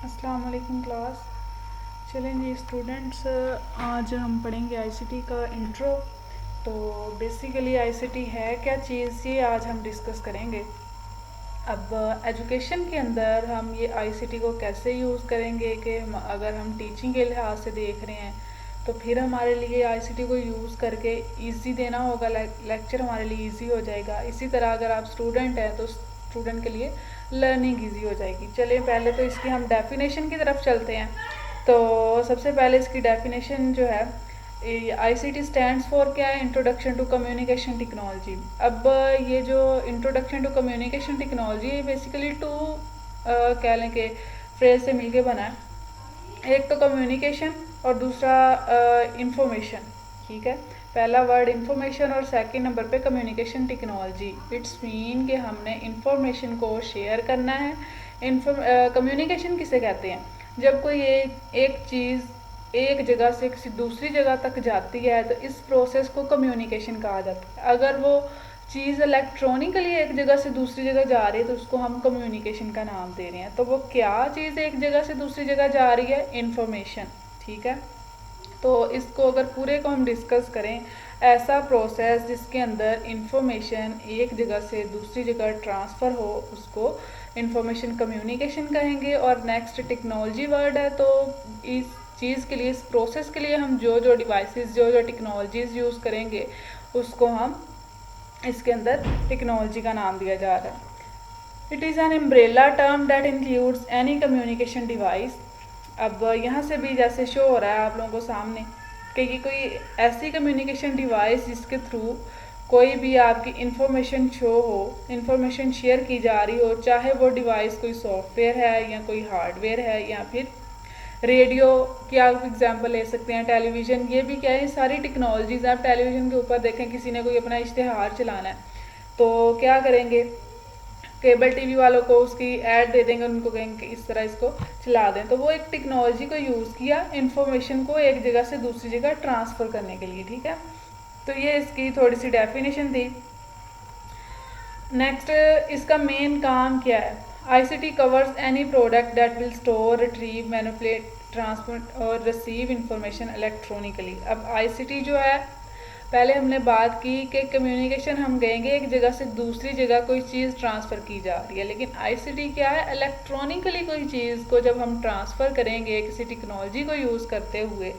अस्सलाम वालेकुम क्लास। चलें जी स्टूडेंट्स, आज हम पढ़ेंगे आईसीटी का इंट्रो। तो बेसिकली आईसीटी है क्या चीज़, ये आज हम डिस्कस करेंगे। अब एजुकेशन के अंदर हम ये आईसीटी को कैसे यूज़ करेंगे कि अगर हम टीचिंग के लिहाज से देख रहे हैं तो फिर हमारे लिए आईसीटी को यूज़ करके इजी देना होगा, लेक्चर हमारे लिए इजी हो जाएगा। इसी तरह अगर आप स्टूडेंट हैं तो स्टूडेंट के लिए लर्निंग इजी हो जाएगी। चलिए पहले तो इसकी हम डेफिनेशन की तरफ चलते हैं। तो सबसे पहले इसकी डेफिनेशन जो है, आईसीटी स्टैंड्स फॉर क्या है, इंट्रोडक्शन टू कम्युनिकेशन टेक्नोलॉजी। अब ये जो इंट्रोडक्शन टू कम्युनिकेशन टेक्नोलॉजी ये बेसिकली टू कह लें कि फ्रेज से मिलके बना है। एक तो कम्युनिकेशन और दूसरा इंफॉर्मेशन। ठीक है, पहला वर्ड इंफॉर्मेशन और सेकंड नंबर पे कम्युनिकेशन टेक्नोलॉजी। इट्स मीन कि हमने इंफॉर्मेशन को शेयर करना है। कम्युनिकेशन किसे कहते हैं, जब कोई एक चीज़ एक जगह से किसी दूसरी जगह तक जाती है तो इस प्रोसेस को कम्युनिकेशन कहा जाता है। अगर वो चीज़ इलेक्ट्रॉनिकली एक जगह से दूसरी जगह जा रही है तो उसको हम कम्युनिकेशन का नाम दे रहे हैं। तो वो क्या चीज़ एक जगह से दूसरी जगह जा रही है, इंफॉर्मेशन। ठीक है, तो इसको अगर पूरे को हम डिस्कस करें, ऐसा प्रोसेस जिसके अंदर इंफॉर्मेशन एक जगह से दूसरी जगह ट्रांसफ़र हो उसको इंफॉर्मेशन कम्युनिकेशन कहेंगे। और नेक्स्ट टेक्नोलॉजी वर्ड है, तो इस चीज़ के लिए, इस प्रोसेस के लिए हम जो जो डिवाइसेस जो जो टेक्नोलॉजीज़ यूज़ करेंगे उसको हम इसके अंदर टेक्नोलॉजी का नाम दिया जा रहा है। It is an umbrella term that includes any communication device. अब यहाँ से भी जैसे शो हो रहा है आप लोगों को सामने कि ये कोई ऐसी कम्युनिकेशन डिवाइस जिसके थ्रू कोई भी आपकी इंफॉर्मेशन शो हो, इंफॉर्मेशन शेयर की जा रही हो, चाहे वो डिवाइस कोई सॉफ्टवेयर है या कोई हार्डवेयर है या फिर रेडियो की आप एग्जांपल ले सकते हैं, टेलीविज़न। ये भी क्या है, सारी टेक्नोलॉजीज़। आप टेलीविज़न के ऊपर देखें, किसी ने कोई अपना इश्तिहार चलाना है तो क्या करेंगे, केबल टीवी वालों को उसकी ऐड दे देंगे, उनको कहेंगे कि इस तरह इसको चला दें। तो वो एक टेक्नोलॉजी को यूज़ किया इंफॉर्मेशन को एक जगह से दूसरी जगह ट्रांसफ़र करने के लिए। ठीक है, तो ये इसकी थोड़ी सी डेफिनेशन थी। नेक्स्ट, इसका मेन काम क्या है। ICT covers any product that will store, retrieve, manipulate, transmit और रिसीव इंफॉर्मेशन इलेक्ट्रॉनिकली। अब आईसीटी जो है, पहले हमने बात की कि कम्युनिकेशन हम कहेंगे एक जगह से दूसरी जगह कोई चीज़ ट्रांसफ़र की जा रही है, लेकिन आईसीटी क्या है, इलेक्ट्रॉनिकली कोई चीज़ को जब हम ट्रांसफ़र करेंगे किसी टेक्नोलॉजी को यूज़ करते हुए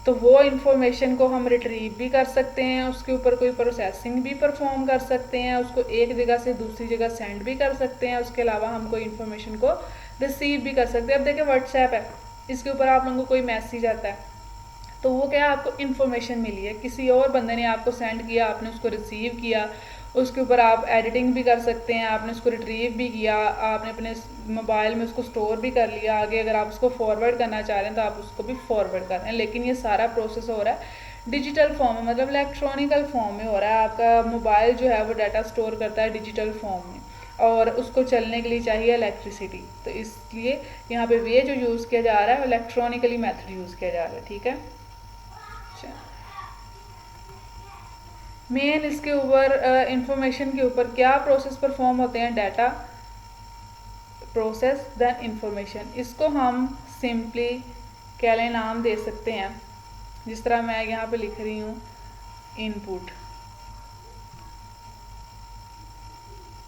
तो वो इंफॉर्मेशन को हम रिट्रीव भी कर सकते हैं, उसके ऊपर कोई प्रोसेसिंग भी परफॉर्म कर सकते हैं, उसको एक जगह से दूसरी जगह सेंड भी कर सकते हैं। उसके अलावा हम कोई इन्फॉर्मेशन को रिसीव भी कर सकते हैं। अब देखिए व्हाट्सएप है, इसके ऊपर आप लोगों को कोई मैसेज आता है तो वो क्या है, आपको इन्फॉर्मेशन मिली है, किसी और बंदे ने आपको सेंड किया, आपने उसको रिसीव किया, उसके ऊपर आप एडिटिंग भी कर सकते हैं, आपने उसको रिट्रीव भी किया, आपने अपने मोबाइल में उसको स्टोर भी कर लिया। आगे अगर आप उसको फॉरवर्ड करना चाह रहे हैं तो आप उसको भी फॉरवर्ड कर रहे हैं। लेकिन ये सारा प्रोसेस हो रहा है डिजिटल फॉर्म में, मतलब इलेक्ट्रॉनिकल फॉर्म में हो रहा है। आपका मोबाइल जो है वो डाटा स्टोर करता है डिजिटल फॉर्म में और उसको चलने के लिए चाहिए इलेक्ट्रिसिटी। तो इसलिए यहाँ पे वे जो यूज़ किया जा रहा है इलेक्ट्रॉनिकली मेथड यूज़ किया जा रहा है। ठीक है, मेन इसके ऊपर इंफॉर्मेशन के ऊपर क्या प्रोसेस परफॉर्म होते हैं, डाटा प्रोसेस देन इंफॉर्मेशन। इसको हम सिंपली क्या लें नाम दे सकते हैं, जिस तरह मैं यहाँ पे लिख रही हूँ इनपुट।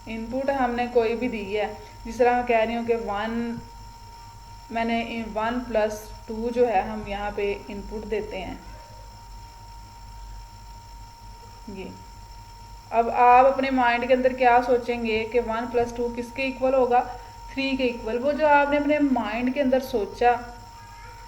इनपुट हमने कोई भी दी है, जिस तरह मैं कह रही हूँ कि 1+2 जो है हम यहाँ पे इनपुट देते हैं ये। अब आप अपने माइंड के अंदर क्या सोचेंगे कि 1+2 किसके इक्वल होगा, 3 के इक्वल। वो जो आपने अपने माइंड के अंदर सोचा,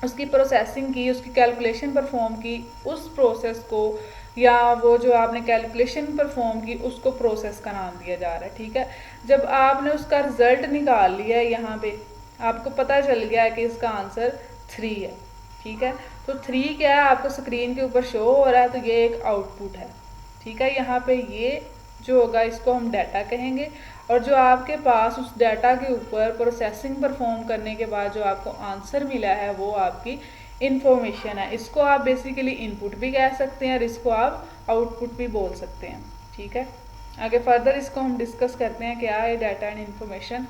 उसकी प्रोसेसिंग की, उसकी कैलकुलेशन परफॉर्म की, उस प्रोसेस को या वो जो आपने कैलकुलेशन परफॉर्म की उसको प्रोसेस का नाम दिया जा रहा है। ठीक है, जब आपने उसका रिजल्ट निकाल लिया है, यहाँ पे आपको पता चल गया है कि इसका आंसर 3 है। ठीक है, तो 3 क्या है आपको स्क्रीन के ऊपर शो हो रहा है, तो ये एक आउटपुट है। ठीक है, यहाँ पे ये जो होगा इसको हम डाटा कहेंगे, और जो आपके पास उस डाटा के ऊपर प्रोसेसिंग परफॉर्म करने के बाद जो आपको आंसर मिला है वो आपकी इंफॉर्मेशन है। इसको आप बेसिकली इनपुट भी कह सकते हैं और इसको आप आउटपुट भी बोल सकते हैं। ठीक है, आगे फर्दर इसको हम डिस्कस करते हैं क्या है data and information.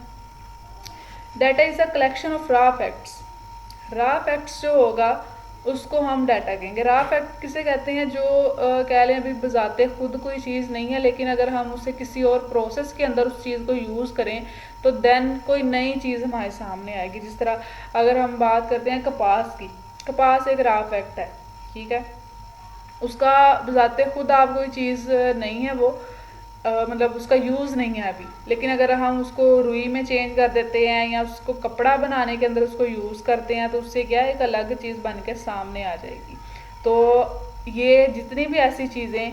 Data is a collection of raw facts. Raw facts जो होगा उसको हम डाटा कहेंगे। रॉ फैक्ट किसे कहते हैं, जो कह लें अभी बजाते खुद कोई चीज़ नहीं है, लेकिन अगर हम उसे किसी और प्रोसेस के अंदर उस चीज़ को यूज़ करें तो देन कोई नई चीज़ हमारे सामने आएगी। जिस तरह अगर हम बात करते हैं कपास की, कपास एक रॉ फैक्ट है, ठीक है, उसका बजाते खुद आप कोई चीज़ नहीं है वो, मतलब उसका यूज़ नहीं है अभी, लेकिन अगर हम उसको रुई में चेंज कर देते हैं या उसको कपड़ा बनाने के अंदर उसको यूज़ करते हैं तो उससे क्या एक अलग चीज़ बन के सामने आ जाएगी। तो ये जितनी भी ऐसी चीज़ें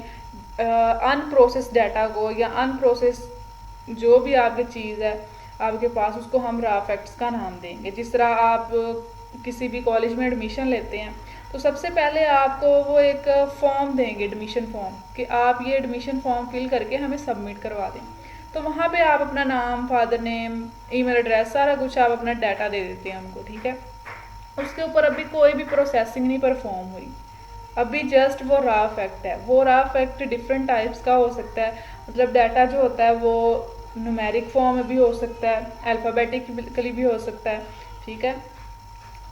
अनप्रोसेस डाटा को या अनप्रोसेस जो भी आपकी चीज़ है आपके पास, उसको हम रॉ फैक्ट्स का नाम देंगे। जिस तरह आप किसी भी कॉलेज में एडमिशन लेते हैं तो सबसे पहले आपको वो एक फॉर्म देंगे, एडमिशन फॉर्म, कि आप ये एडमिशन फॉर्म फिल करके हमें सबमिट करवा दें। तो वहाँ पे आप अपना नाम, फादर नेम, ईमेल एड्रेस, सारा कुछ आप अपना डाटा दे देते हैं हमको, ठीक है। उसके ऊपर अभी कोई भी प्रोसेसिंग नहीं परफॉर्म हुई, अभी जस्ट वो रॉ फैक्ट है। वो रॉ फैक्ट डिफरेंट टाइप्स का हो सकता है, मतलब डाटा जो होता है वो न्यूमेरिक फॉर्म में भी हो सकता है, अल्फ़ाबेटिकली भी हो सकता है, ठीक है।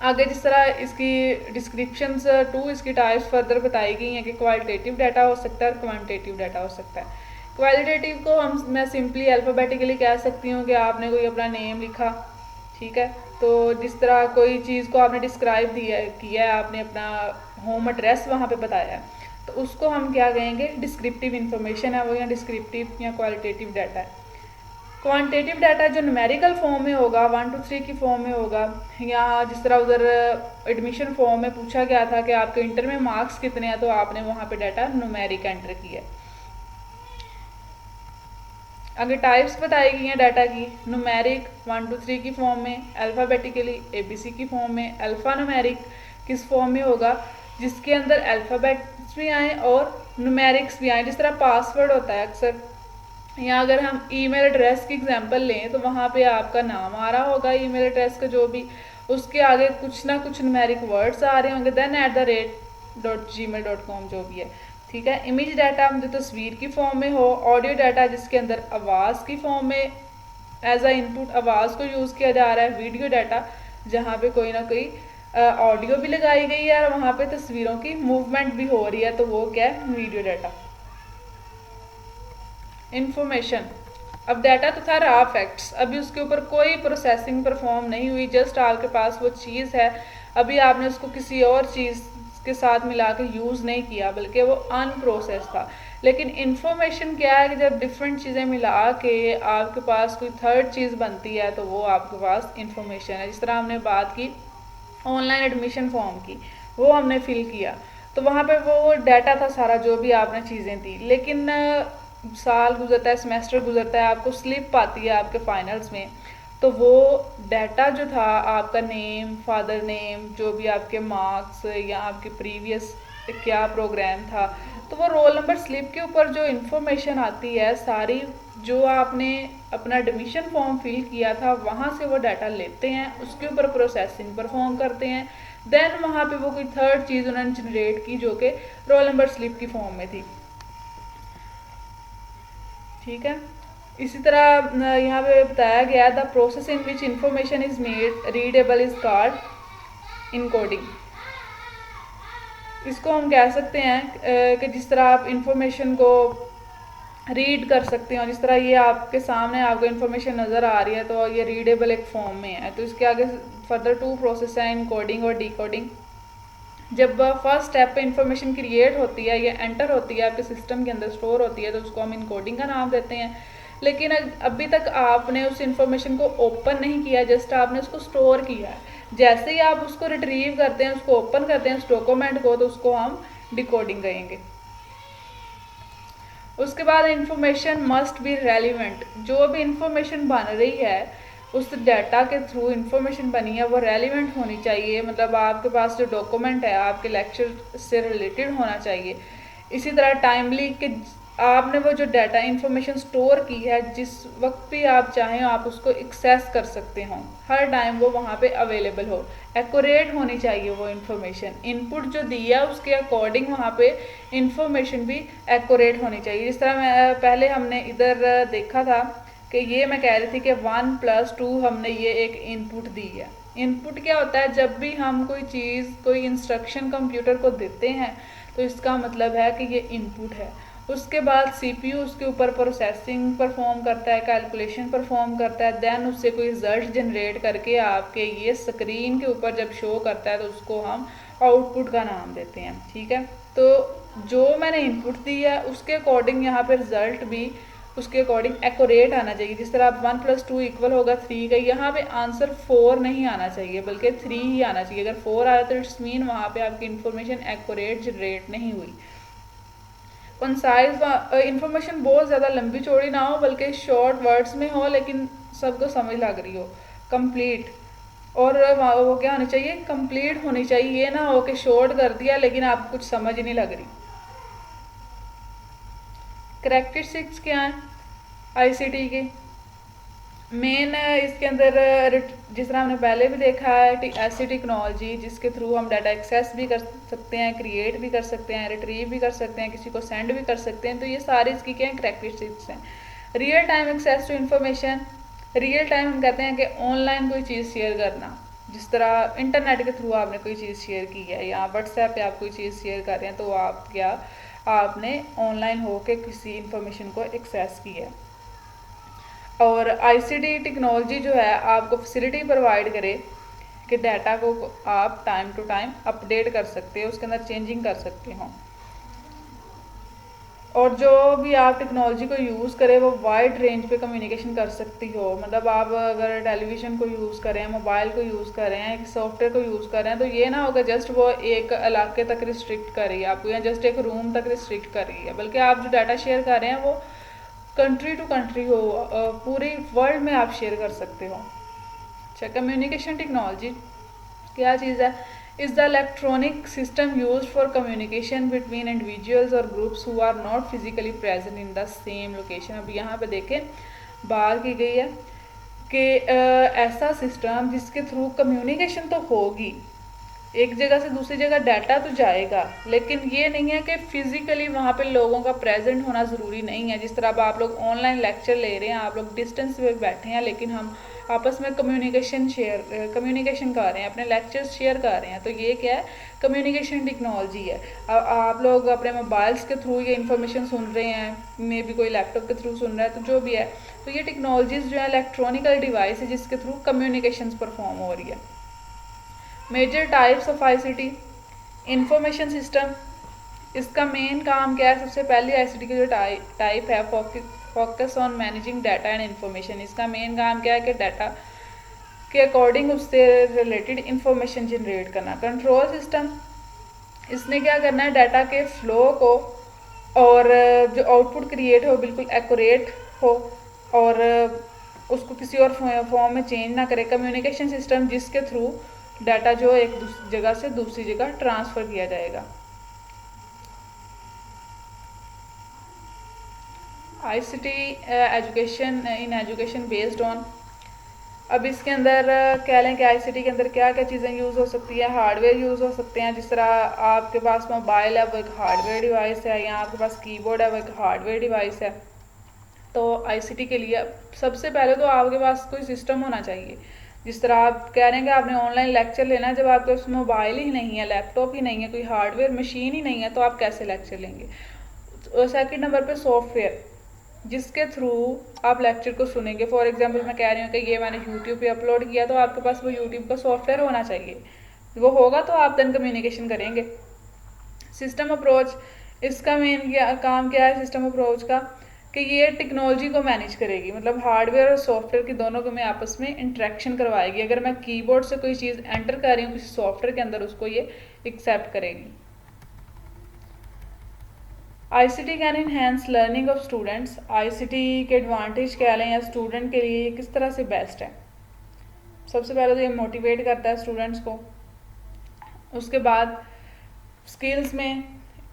आगे जिस तरह इसकी डिस्क्रिप्शंस इसकी टाइप्स फर्दर बताई गई हैं कि क्वालिटेटिव डाटा हो सकता है और क्वांटिटेटिव डाटा हो सकता है। क्वालिटेटिव को मैं सिंपली अल्फ़ाबेटिकली कह सकती हूँ कि आपने कोई अपना नेम लिखा, ठीक है, तो जिस तरह कोई चीज़ को आपने डिस्क्राइब किया है, आपने अपना होम एड्रेस वहाँ पे बताया है, तो उसको हम क्या कहेंगे, डिस्क्रिप्टिव इन्फॉर्मेशन है वो, या डिस्क्रिप्टिव या क्वालिटेटिव डाटा है। क्वांटिटेटिव डाटा जो न्यूमेरिकल फॉर्म में होगा, 1 2 3 की फॉर्म में होगा, या जिस तरह उधर एडमिशन फॉर्म में पूछा गया था कि आपके इंटर में मार्क्स कितने हैं, तो आपने वहाँ पे डाटा न्यूमेरिक एंटर किया। अगर टाइप्स बताई गई हैं डाटा की, न्यूमेरिक 1 2 3 की फॉर्म में, अल्फ़ाबेटिकली ABC की फॉर्म में, अल्फ़ा न्यूमेरिक किस फॉर्म में होगा, जिसके अंदर अल्फ़ाबेट्स भी आएँ और न्यूमेरिक्स भी आएँ। जिस तरह पासवर्ड होता है अक्सर, या अगर हम ईमेल एड्रेस की एग्जांपल लें तो वहाँ पे आपका नाम आ रहा होगा ईमेल एड्रेस का जो भी, उसके आगे कुछ ना कुछ न्यूमेरिक वर्ड्स आ रहे होंगे, देन @gmail.com जो भी है, ठीक है। इमेज डाटा जो तस्वीर की फॉर्म में हो, ऑडियो डाटा जिसके अंदर आवाज़ की फॉर्म में एज अ इनपुट आवाज़ को यूज़ किया जा रहा है, वीडियो डाटा जहाँ पे कोई ना कोई ऑडियो भी लगाई गई है और वहाँ पे तस्वीरों की मूवमेंट भी हो रही है, तो वो क्या है, वीडियो डाटा। इंफॉर्मेशन, अब डाटा तो था रॉ फैक्ट्स, अभी उसके ऊपर कोई प्रोसेसिंग परफॉर्म नहीं हुई, जस्ट आपके पास वो चीज़ है, अभी आपने उसको किसी और चीज़ के साथ मिला के यूज़ नहीं किया, बल्कि वो अनप्रोसेस था। लेकिन इंफॉर्मेशन क्या है कि जब डिफरेंट चीज़ें मिला के आपके पास कोई थर्ड चीज़ बनती है तो वो आपके पास इंफॉर्मेशन है। जिस तरह हमने बात की ऑनलाइन एडमिशन फॉर्म की, वो हमने फिल किया तो वहाँ पे वो डाटा था सारा जो भी आपने चीज़ें दी, लेकिन साल गुजरता है, सेमेस्टर गुजरता है, आपको स्लिप आती है आपके फाइनल्स में, तो वो डाटा जो था आपका नेम, फादर नेम, जो भी आपके मार्क्स या आपके प्रीवियस क्या प्रोग्राम था, तो वो रोल नंबर स्लिप के ऊपर जो इन्फॉर्मेशन आती है सारी, जो आपने अपना एडमिशन फॉर्म फिल किया था वहाँ से वो डाटा लेते हैं, उसके ऊपर प्रोसेसिंग परफॉर्म करते हैं, देन वहाँ पे वो कोई थर्ड चीज़ उन्होंने जनरेट की जो कि रोल नंबर स्लिप की फॉर्म में थी, ठीक है। इसी तरह यहाँ पे बताया गया the process in which information is made readable is called encoding. इसको हम कह सकते हैं कि जिस तरह आप इंफॉर्मेशन को रीड कर सकते हो, जिस तरह ये आपके सामने आपको इन्फॉर्मेशन नज़र आ रही है तो ये रीडेबल एक फॉर्म में है, तो इसके आगे फर्दर 2 प्रोसेस हैं, इनकोडिंग और डिकोडिंग। जब फर्स्ट स्टेप पे इंफॉर्मेशन क्रिएट होती है या एंटर होती है आपके सिस्टम के अंदर स्टोर होती है तो उसको हम इनकोडिंग का नाम देते हैं। लेकिन अभी तक आपने उस इंफॉर्मेशन को ओपन नहीं किया, जस्ट आपने उसको स्टोर किया है। जैसे ही आप उसको रिट्रीव करते हैं, उसको ओपन करते हैं उस डॉक्यूमेंट को, तो उसको हम डिकोडिंग कहेंगे। उसके बाद इंफॉर्मेशन मस्ट बी रेलिवेंट, जो भी इंफॉर्मेशन बन रही है उस डाटा के थ्रू इंफॉर्मेशन बनी है वो रेलिवेंट होनी चाहिए, मतलब आपके पास जो डॉक्यूमेंट है आपके लेक्चर से रिलेटेड होना चाहिए। इसी तरह टाइमली कि आपने वो जो डाटा इंफॉर्मेशन स्टोर की है जिस वक्त भी आप चाहें आप उसको एक्सेस कर सकते हो, हर टाइम वो वहाँ पे अवेलेबल हो। एक्यूरेट होनी चाहिए वो इंफॉर्मेशन, इनपुट जो दिया उसके अकॉर्डिंग वहाँ पे इंफॉर्मेशन भी एक्यूरेट होनी चाहिए। जिस तरह मैं पहले हमने इधर देखा था कि ये मैं कह रही थी कि 1+2 हमने ये एक इनपुट दी है। इनपुट क्या होता है, जब भी हम कोई चीज़ कोई इंस्ट्रक्शन कंप्यूटर को देते हैं तो इसका मतलब है कि ये इनपुट है। उसके बाद सीपीयू उसके ऊपर प्रोसेसिंग परफॉर्म करता है, कैलकुलेशन परफॉर्म करता है, देन उससे कोई रिजल्ट जनरेट करके आपके ये स्क्रीन के ऊपर जब शो करता है तो उसको हम आउटपुट का नाम देते हैं। ठीक है, तो जो मैंने इनपुट दी है उसके अकॉर्डिंग यहाँ पे रिजल्ट भी उसके अकॉर्डिंग एक्यूरेट आना चाहिए। जिस तरह आप 1+2 इक्वल होगा 3 का, यहाँ पे आंसर 4 नहीं आना चाहिए बल्कि 3 ही आना चाहिए। अगर 4 आया तो इट्स मीन वहाँ पे आपकी इन्फॉर्मेशन एक्यूरेट जनरेट नहीं हुई। कंसाइज इंफॉर्मेशन बहुत ज़्यादा लंबी चौड़ी ना हो बल्कि शॉर्ट वर्ड्स में हो लेकिन सबको समझ लग रही हो। कंप्लीट, और वो क्या होनी चाहिए, कंप्लीट होनी चाहिए, ये ना हो कि शॉर्ट कर दिया लेकिन आपको कुछ समझ ही नहीं लग रही। करैक्टरिस्टिक्स क्या हैं आईसीटी के मेन, इसके अंदर जिस तरह हमने पहले भी देखा है ऐसी टेक्नोलॉजी जिसके थ्रू हम डाटा एक्सेस भी कर सकते हैं, क्रिएट भी कर सकते हैं, रिट्रीव भी कर सकते हैं, किसी को सेंड भी कर सकते हैं। तो ये सारी इसकी क्या है, करैक्टरिस्टिक्स हैं। Real time access to information, real time हम कहते हैं कि ऑनलाइन कोई चीज़ शेयर करना, जिस तरह इंटरनेट के थ्रू आपने कोई चीज़ शेयर की है या व्हाट्सएप पे आप कोई चीज़ शेयर कर रहे हैं तो आप क्या, आपने ऑनलाइन होके किसी इंफॉर्मेशन को एक्सेस किया है। और आईसीटी टेक्नोलॉजी जो है आपको फैसिलिटी प्रोवाइड करे कि डाटा को आप टाइम टू टाइम अपडेट कर सकते हो, उसके अंदर चेंजिंग कर सकते हो। और जो भी आप टेक्नोलॉजी को यूज़ करें वो वाइड रेंज पे कम्युनिकेशन कर सकती हो। मतलब आप अगर टेलीविज़न को यूज़ करें, मोबाइल को यूज़ कर रहे हैं, एक सॉफ्टवेयर को यूज़ कर रहे हैं तो ये ना होगा जस्ट वो एक इलाके तक रिस्ट्रिक्ट कर रही है आपको या जस्ट एक रूम तक रिस्ट्रिक्ट कर रही है, बल्कि आप जो डाटा शेयर कर रहे हैं वो कंट्री टू कंट्री हो, पूरी वर्ल्ड में आप शेयर कर सकते हो। अच्छा, कम्युनिकेशन टेक्नोलॉजी क्या चीज़ है, is the electronic system use for communication between individuals और groups who are not physically present in the same location. अब यहाँ पे देखें बात की गई है कि ऐसा सिस्टम जिसके थ्रू कम्युनिकेशन तो होगी, एक जगह से दूसरी जगह डाटा तो जाएगा, लेकिन ये नहीं है कि फिजिकली वहाँ पे लोगों का प्रेजेंट होना ज़रूरी नहीं है। जिस तरह अब आप लोग ऑनलाइन लेक्चर ले रहे हैं, आप लोग डिस्टेंस पे बैठे हैं लेकिन हम आपस में कम्युनिकेशन कर रहे हैं, अपने लेक्चर्स शेयर कर रहे हैं, तो ये क्या है, कम्युनिकेशन टेक्नोलॉजी है। आप लोग अपने मोबाइल्स के थ्रू ये इन्फॉर्मेशन सुन रहे हैं, मे बी कोई लैपटॉप के थ्रू सुन रहा है, तो जो भी है, तो ये टेक्नोलॉजीज़ जो है इलेक्ट्रॉनिकल डिवाइस है जिसके थ्रू कम्युनिकेशन परफॉर्म हो रही है। Major types of ICT, information system, इसका मेन काम क्या है, सबसे पहले आईसीटी की जो टाइप है focus on managing data and information. इसका मेन काम क्या है कि डाटा के अकॉर्डिंग उससे रिलेटेड इंफॉर्मेशन जनरेट करना। कंट्रोल सिस्टम, इसने क्या करना है, डाटा के फ्लो को और जो आउटपुट क्रिएट हो बिल्कुल एक्यूरेट हो और उसको किसी और फॉर्म में चेंज ना करे। कम्युनिकेशन सिस्टम, जिसके थ्रू डाटा जो एक जगह से दूसरी जगह ट्रांसफ़र किया जाएगा। ICT education, in education based on, अब इसके अंदर कह लें कि आईसीटी के अंदर क्या क्या चीज़ें यूज़ हो सकती है, हार्डवेयर यूज़ हो सकते हैं। जिस तरह आपके पास मोबाइल है वो एक हार्डवेयर डिवाइस है, या आपके पास कीबोर्ड है वो एक हार्डवेयर डिवाइस है। तो आईसीटी के लिए सबसे पहले तो आपके पास कोई सिस्टम होना चाहिए। जिस तरह आप कह रहे हैं कि आपने ऑनलाइन लेक्चर लेना है, जब आपके पास मोबाइल ही नहीं है, लैपटॉप ही नहीं है, कोई हार्डवेयर मशीन ही नहीं है, तो आप कैसे लेक्चर लेंगे। सेकंड नंबर पे सॉफ्टवेयर, जिसके थ्रू आप लेक्चर को सुनेंगे। फॉर एग्जांपल मैं कह रही हूँ कि ये मैंने यूट्यूब पे अपलोड किया, तो आपके पास वो यूट्यूब का सॉफ्टवेयर होना चाहिए, वो होगा तो आप देन कम्युनिकेशन करेंगे। सिस्टम अप्रोच, इसका मेन काम क्या है सिस्टम अप्रोच का, कि ये टेक्नोलॉजी को मैनेज करेगी, मतलब हार्डवेयर और सॉफ्टवेयर की दोनों को मैं आपस में इंटरेक्शन करवाएगी। अगर मैं कीबोर्ड से कोई चीज़ एंटर कर रही हूँ किसी सॉफ्टवेयर के अंदर, उसको ये एक्सेप्ट करेगी। ICT can enhance learning of students, ICT के एडवांटेज क्या लें या स्टूडेंट के लिए किस तरह से बेस्ट है। सबसे पहले तो ये मोटिवेट करता है स्टूडेंट्स को। उसके बाद स्किल्स में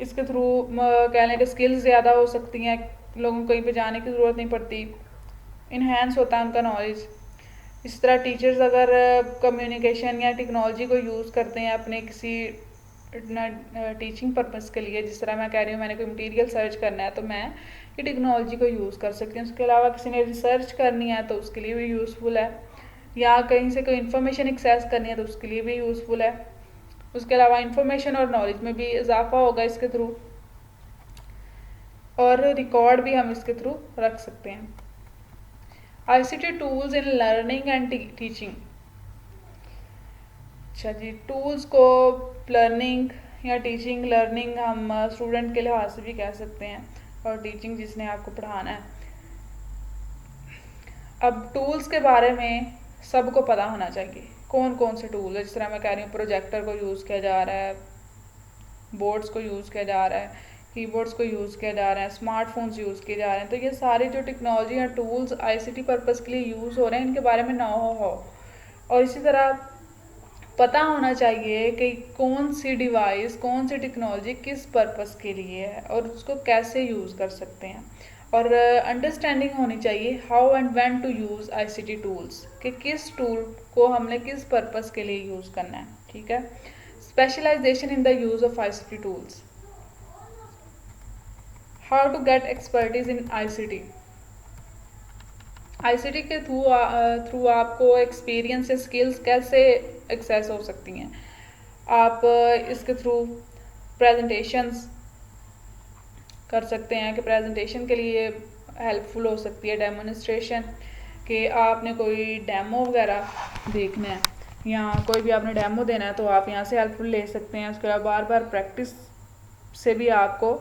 इसके थ्रू कह लें कि स्किल्स ज़्यादा हो सकती हैं, लोगों को कहीं पे जाने की ज़रूरत नहीं पड़ती, इन्हेंस होता है उनका नॉलेज। इस तरह टीचर्स अगर कम्युनिकेशन या टेक्नोलॉजी को यूज़ करते हैं अपने किसी टीचिंग पर्पस के लिए, जिस तरह मैं कह रही हूँ मैंने कोई मटेरियल सर्च करना है तो मैं ये टेक्नोलॉजी को यूज़ कर सकते हैं। उसके अलावा किसी ने रिसर्च करनी है तो उसके लिए भी यूज़फुल है, या कहीं से कोई इन्फॉर्मेशन एक्सेस करनी है तो उसके लिए भी यूज़फुल है। उसके अलावा इंफॉर्मेशन और नॉलेज में भी इजाफा होगा इसके थ्रू, और रिकॉर्ड भी हम इसके थ्रू रख सकते हैं। ICT tools in learning and teaching. अच्छा जी, टूल्स को लर्निंग या टीचिंग, लर्निंग हम स्टूडेंट के लिहाज से भी कह सकते हैं, और टीचिंग जिसने आपको पढ़ाना है। अब टूल्स के बारे में सबको पता होना चाहिए कौन कौन से टूल है। जिस तरह मैं कह रही हूँ प्रोजेक्टर को यूज़ किया जा रहा है, बोर्ड्स को यूज़ किया जा रहा है, कीबोर्ड्स को यूज़ किया जा रहा है, स्मार्टफोन्स यूज़ किए जा रहे हैं। तो ये सारे जो टेक्नोलॉजी या टूल्स आईसीटी पर्पज़ के लिए यूज़ हो रहे हैं, इनके बारे में ना हो। और इसी तरह पता होना चाहिए कि कौन सी डिवाइस, कौन सी टेक्नोलॉजी किस पर्पज़ के लिए है और उसको कैसे यूज़ कर सकते हैं। और अंडरस्टैंडिंग होनी चाहिए how and when to use ICT tools, कि किस टूल को हमने किस पर्पज़ के लिए यूज़ करना है। ठीक है। Specialisation in the use of ICT tools. How to get expertise in ICT. ICT के थ्रू आपको एक्सपीरियंस या स्किल्स कैसे एक्सेस हो सकती हैं। आप इसके थ्रू प्रेजेंटेशंस कर सकते हैं, कि प्रेजेंटेशन के लिए हेल्पफुल हो सकती है डेमोन्स्ट्रेशन, कि आपने कोई डेमो वगैरह देखना है या कोई भी आपने डेमो देना है तो आप यहाँ से हेल्पफुल ले सकते हैं। उसके बाद बार बार प्रैक्टिस से भी आपको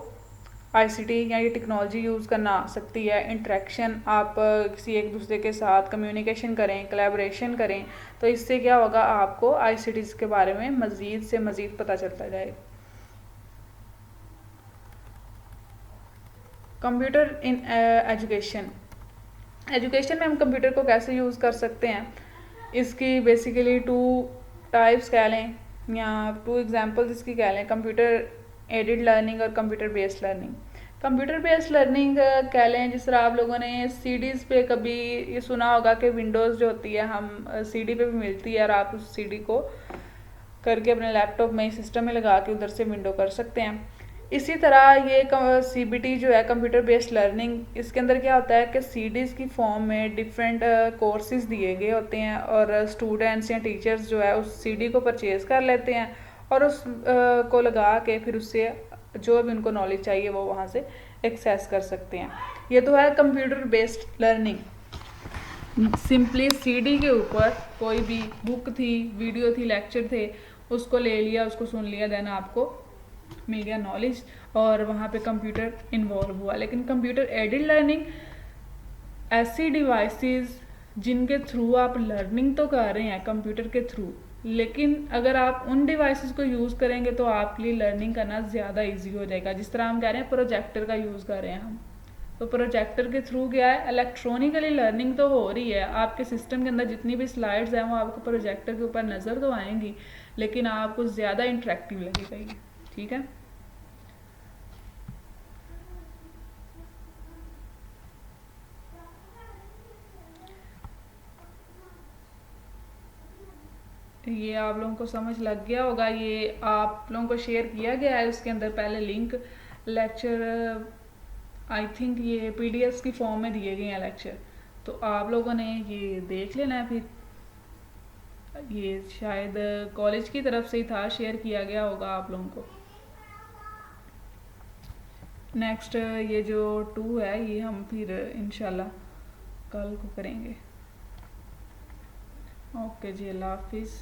आईसीटी या ये टेक्नोलॉजी यूज़ करना आ सकती है। इंटरेक्शन, आप किसी एक दूसरे के साथ कम्युनिकेशन करें, कोलैबोरेशन करें, तो इससे क्या होगा, आपको आईसीटीज़ के बारे में मज़ीद से मज़ीद पता चलता जाएगा। Computer in education. एजुकेशन में हम कंप्यूटर को कैसे यूज़ कर सकते हैं, इसकी बेसिकली 2 टाइप्स कह लें या 2 एग्जांपल्स इसकी कह लें, कंप्यूटर एडेड लर्निंग और computer based learning. Computer based learning कह लें, जिस तरह आप लोगों ने सीडीज़ पे कभी ये सुना होगा कि विंडोज़ जो होती है हम सीडी पे भी मिलती है, और आप उस सीडी को करके अपने लैपटॉप में, सिस्टम में लगा के उधर से विंडो कर सकते हैं। इसी तरह ये सीबीटी जो है कंप्यूटर बेस्ड लर्निंग, इसके अंदर क्या होता है कि सीडीज़ की फॉर्म में डिफरेंट कोर्सेज दिए गए होते हैं, और स्टूडेंट्स या टीचर्स जो है उस सीडी को परचेज़ कर लेते हैं और उस को लगा के फिर उससे जो भी उनको नॉलेज चाहिए वो वहाँ से एक्सेस कर सकते हैं। ये तो है computer based learning. Simply CD के ऊपर कोई भी बुक थी, वीडियो थी, लेक्चर थे, उसको ले लिया, उसको सुन लिया, देन आपको मिल गया नॉलेज और वहाँ पे कंप्यूटर इन्वॉल्व हुआ। लेकिन कंप्यूटर एडेड लर्निंग ऐसी डिवाइसेस जिनके थ्रू आप लर्निंग तो कर रहे हैं कंप्यूटर के थ्रू, लेकिन अगर आप उन डिवाइसेस को यूज़ करेंगे तो आपके लिए लर्निंग करना ज़्यादा इजी हो जाएगा। जिस तरह हम कह रहे हैं प्रोजेक्टर का यूज़ कर रहे हैं हम, तो प्रोजेक्टर के थ्रू क्या है, इलेक्ट्रॉनिकली लर्निंग तो हो रही है। आपके सिस्टम के अंदर जितनी भी स्लाइड्स हैं वो आपको प्रोजेक्टर के ऊपर नज़र तो आएंगी, लेकिन आपको ज़्यादा इंटरेक्टिव लगेगा ये। ठीक है। ये आप लोगों को समझ लग गया होगा। ये आप लोगों को शेयर किया गया है, उसके अंदर पहले लिंक लेक्चर, आई थिंक ये पीडीएफ की फॉर्म में दिए गए हैं लेक्चर, तो आप लोगों ने ये देख लेना है। फिर ये शायद कॉलेज की तरफ से ही था, शेयर किया गया होगा आप लोगों को। नेक्स्ट ये जो 2 है ये हम फिर इंशाल्लाह कल को करेंगे। ओके जी, अल्लाह हाफिज़।